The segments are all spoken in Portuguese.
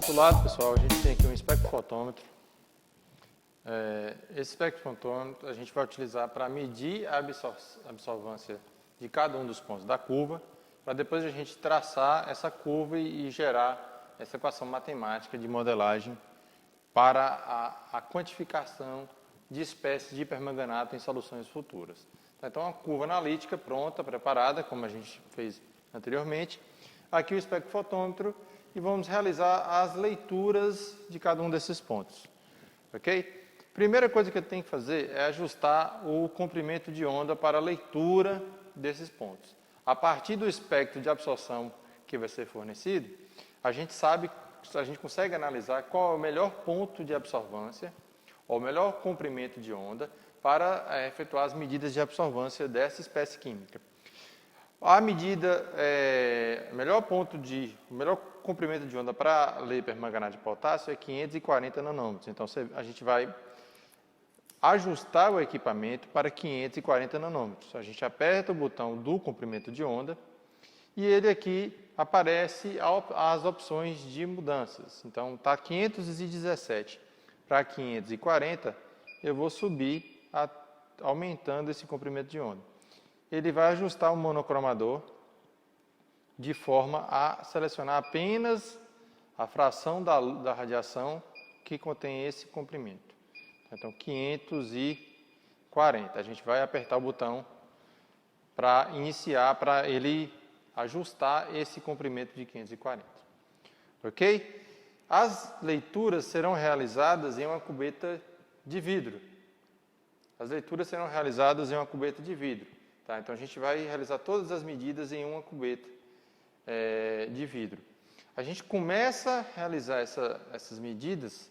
nosso lado, pessoal, a gente tem aqui um espectrofotômetro. Esse espectrofotômetro a gente vai utilizar para medir a absorvância de cada um dos pontos da curva, para depois a gente traçar essa curva e gerar essa equação matemática de modelagem para a quantificação de espécies de hipermanganato em soluções futuras. Então, uma curva analítica pronta, preparada, como a gente fez anteriormente. Aqui o espectrofotômetro e vamos realizar as leituras de cada um desses pontos. Ok? Primeira coisa que eu tenho que fazer é ajustar o comprimento de onda para a leitura desses pontos. A partir do espectro de absorção que vai ser fornecido, a gente consegue analisar qual é o melhor ponto de absorvância, ou o melhor comprimento de onda, para efetuar as medidas de absorvância dessa espécie química. A medida, o melhor comprimento de onda para ler hipermanganato de potássio é 540 nanômetros. Então, a gente vai ajustar o equipamento para 540 nanômetros. A gente aperta o botão do comprimento de onda e ele aqui aparece as opções de mudanças. Então, está 517 para 540, eu vou subir aumentando esse comprimento de onda. Ele vai ajustar o monocromador de forma a selecionar apenas a fração da radiação que contém esse comprimento. Então, 540. A gente vai apertar o botão para iniciar, para ele ajustar esse comprimento de 540. Ok? As leituras serão realizadas em uma cubeta de vidro. As leituras serão realizadas em uma cubeta de vidro. Tá? Então, a gente vai realizar todas as medidas em uma cubeta de vidro. A gente começa a realizar essas medidas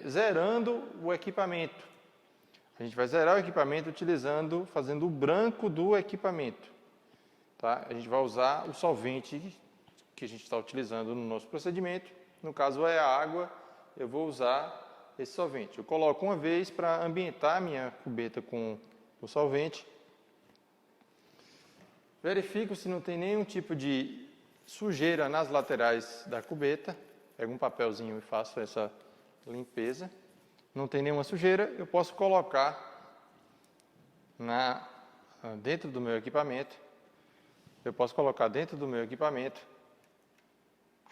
zerando o equipamento. A gente vai zerar o equipamento fazendo o branco do equipamento. Tá? A gente vai usar o solvente que a gente está utilizando no nosso procedimento. No caso é a água, eu vou usar esse solvente. Eu coloco uma vez para ambientar a minha cubeta com o solvente. Verifico se não tem nenhum tipo de sujeira nas laterais da cubeta. Pego um papelzinho e faço essa limpeza. Não tem nenhuma sujeira, eu posso colocar dentro do meu equipamento.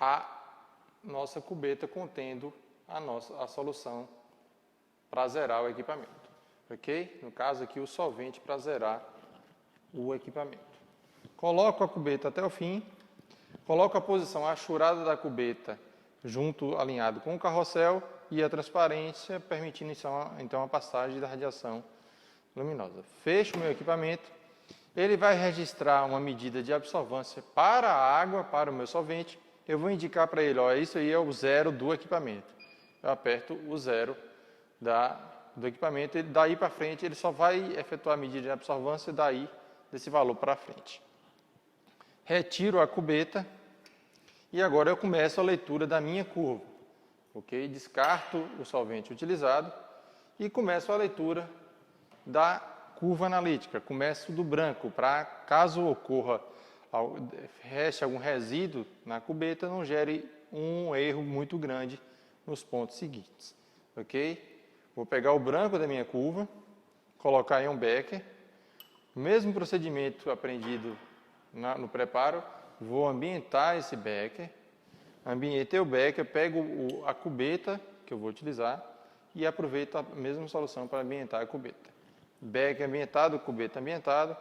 A nossa cubeta contendo a solução para zerar o equipamento. Ok? No caso aqui, o solvente para zerar o equipamento. Coloco a cubeta até o fim. Coloco a posição achurada da cubeta alinhado com o carrossel e a transparência, permitindo então a passagem da radiação luminosa. Fecho o meu equipamento. Ele vai registrar uma medida de absorvância para a água, para o meu solvente. Eu vou indicar para ele, isso aí é o zero do equipamento. Eu aperto o zero do equipamento. Daí para frente, ele só vai efetuar a medida de absorvância desse valor para frente. Retiro a cubeta e agora eu começo a leitura da minha curva. Ok? Descarto o solvente utilizado e começo a leitura da curva analítica. Começo do branco, para caso reste algum resíduo na cubeta, não gere um erro muito grande nos pontos seguintes. Ok? Vou pegar o branco da minha curva, colocar em um becker. O mesmo procedimento aprendido no preparo, vou ambientar esse becker. Ambientei o becker, pego a cubeta que eu vou utilizar e aproveito a mesma solução para ambientar a cubeta. Becker ambientado, cubeta ambientado,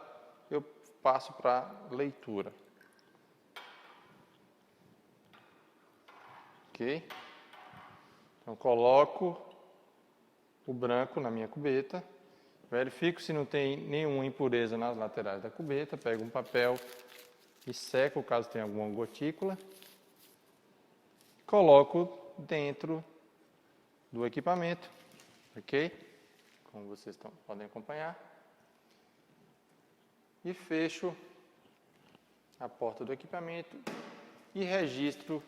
eu passo para leitura. Ok? Então, coloco o branco na minha cubeta, verifico se não tem nenhuma impureza nas laterais da cubeta, pego um papel e seco caso tenha alguma gotícula. Coloco dentro do equipamento, ok? Como vocês podem acompanhar. E fecho a porta do equipamento e registro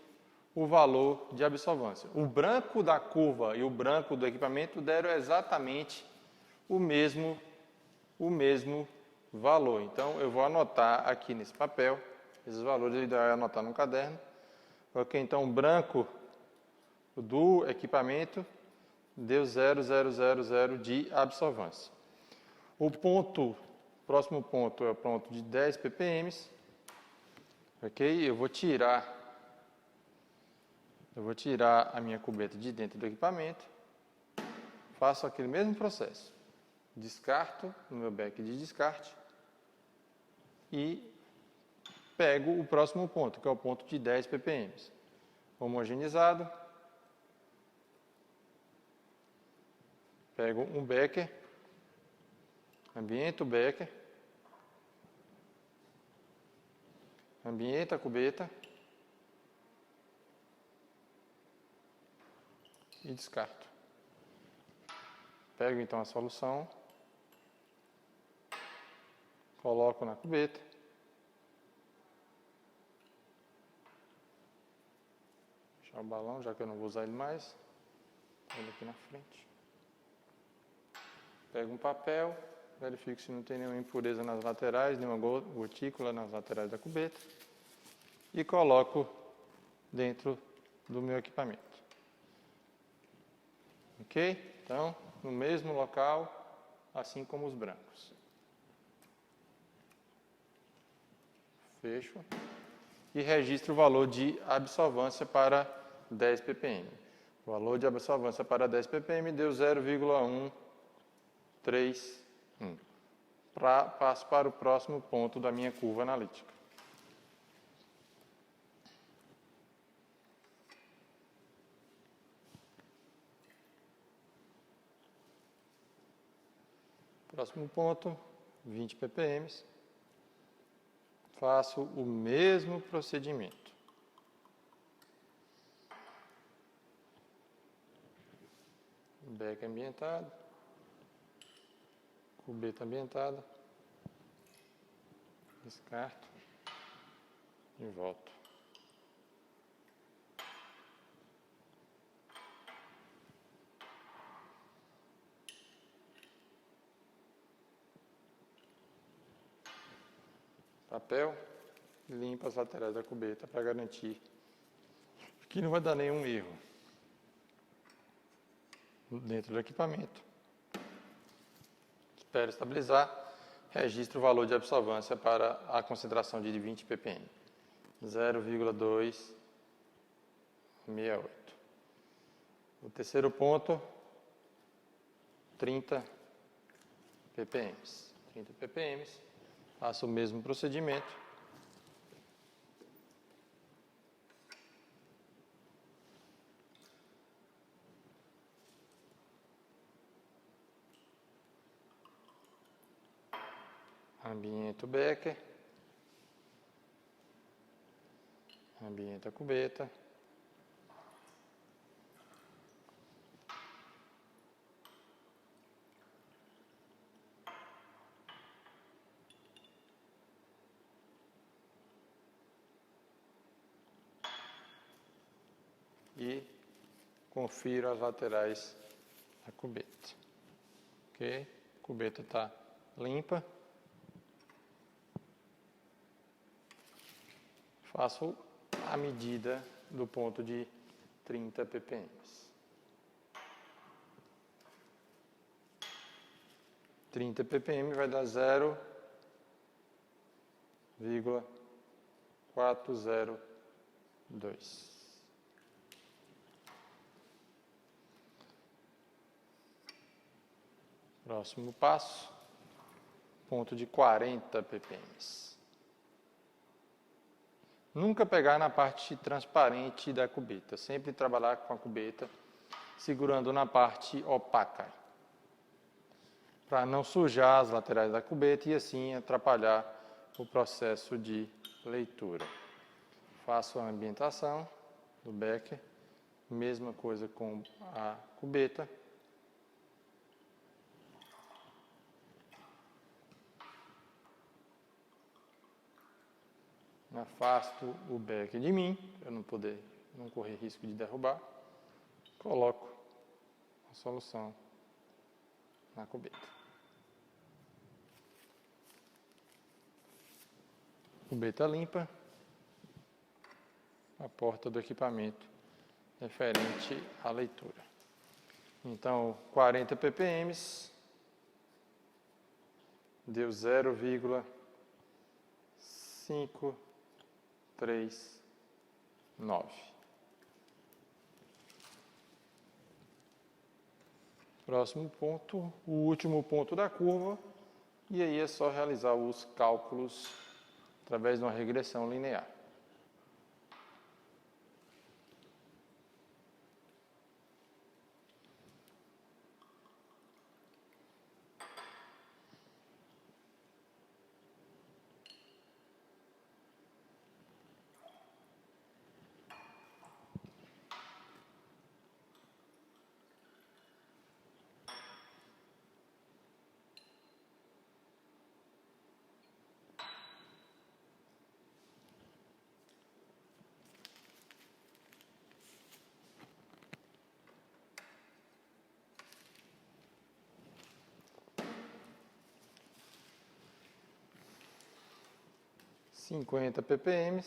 o valor de absorvância. O branco da curva e o branco do equipamento deram exatamente o mesmo valor. Então, eu vou anotar aqui nesse papel, esses valores eu vou anotar no caderno. Ok, então o branco do equipamento deu 0,000 de absorvância. O próximo ponto é o ponto de 10 ppm. Ok? Eu vou tirar a minha cubeta de dentro do equipamento. Faço aquele mesmo processo. Descarto no meu beck de descarte e pego o próximo ponto, que é o ponto de 10 ppm. Homogeneizado. Pego um becker, ambiento o becker, ambiento a cubeta e descarto. Pego então a solução, coloco na cubeta, deixar o balão, já que eu não vou usar ele mais, ele aqui na frente. Pego um papel, verifico se não tem nenhuma impureza nas laterais, nenhuma gotícula nas laterais da cubeta e coloco dentro do meu equipamento. Ok? Então, no mesmo local, assim como os brancos. Fecho. E registro o valor de absorvância para 10 ppm. O valor de absorvância para 10 ppm deu 0,131. Passo para o próximo ponto da minha curva analítica. Próximo ponto, 20 ppm. Faço o mesmo procedimento. Beck ambientado. Cubeta ambientada. Descarto. E volto. Papel, limpa as laterais da cubeta para garantir que não vai dar nenhum erro dentro do equipamento. Espero estabilizar, registro o valor de absorvância para a concentração de 20 ppm, 0,268. O terceiro ponto, 30 ppm. 30 ppm. Faço o mesmo procedimento. Ambiento o becker. Ambiento a cubeta. E confiro as laterais da cubeta. Ok? A cubeta está limpa. Faço a medida do ponto de 30 ppm. 30 ppm vai dar 0,402. Próximo passo, ponto de 40 ppm. Nunca pegar na parte transparente da cubeta, sempre trabalhar com a cubeta segurando na parte opaca, para não sujar as laterais da cubeta e assim atrapalhar o processo de leitura. Faço a ambientação do becker, mesma coisa com a cubeta. Afasto o becker de mim, para não correr risco de derrubar. Coloco a solução na cubeta. Cubeta limpa. A porta do equipamento referente à leitura. Então, 40 ppm deu 0,539. Próximo ponto, o último ponto da curva, e aí é só realizar os cálculos através de uma regressão linear. (50 ppm)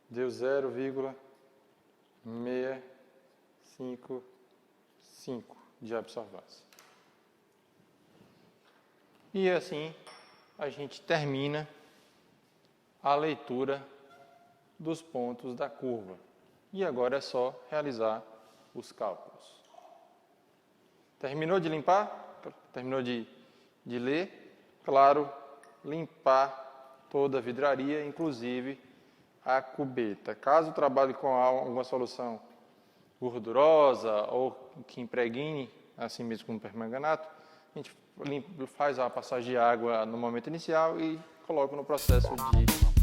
deu 0,655 de absorvância. E assim a gente termina a leitura dos pontos da curva. E agora é só realizar os cálculos. Terminou de limpar? Terminou de ler? Claro, limpar toda a vidraria, inclusive a cubeta. Caso trabalhe com alguma solução gordurosa ou que impregne, assim mesmo como permanganato, a gente faz a passagem de água no momento inicial e coloca no processo de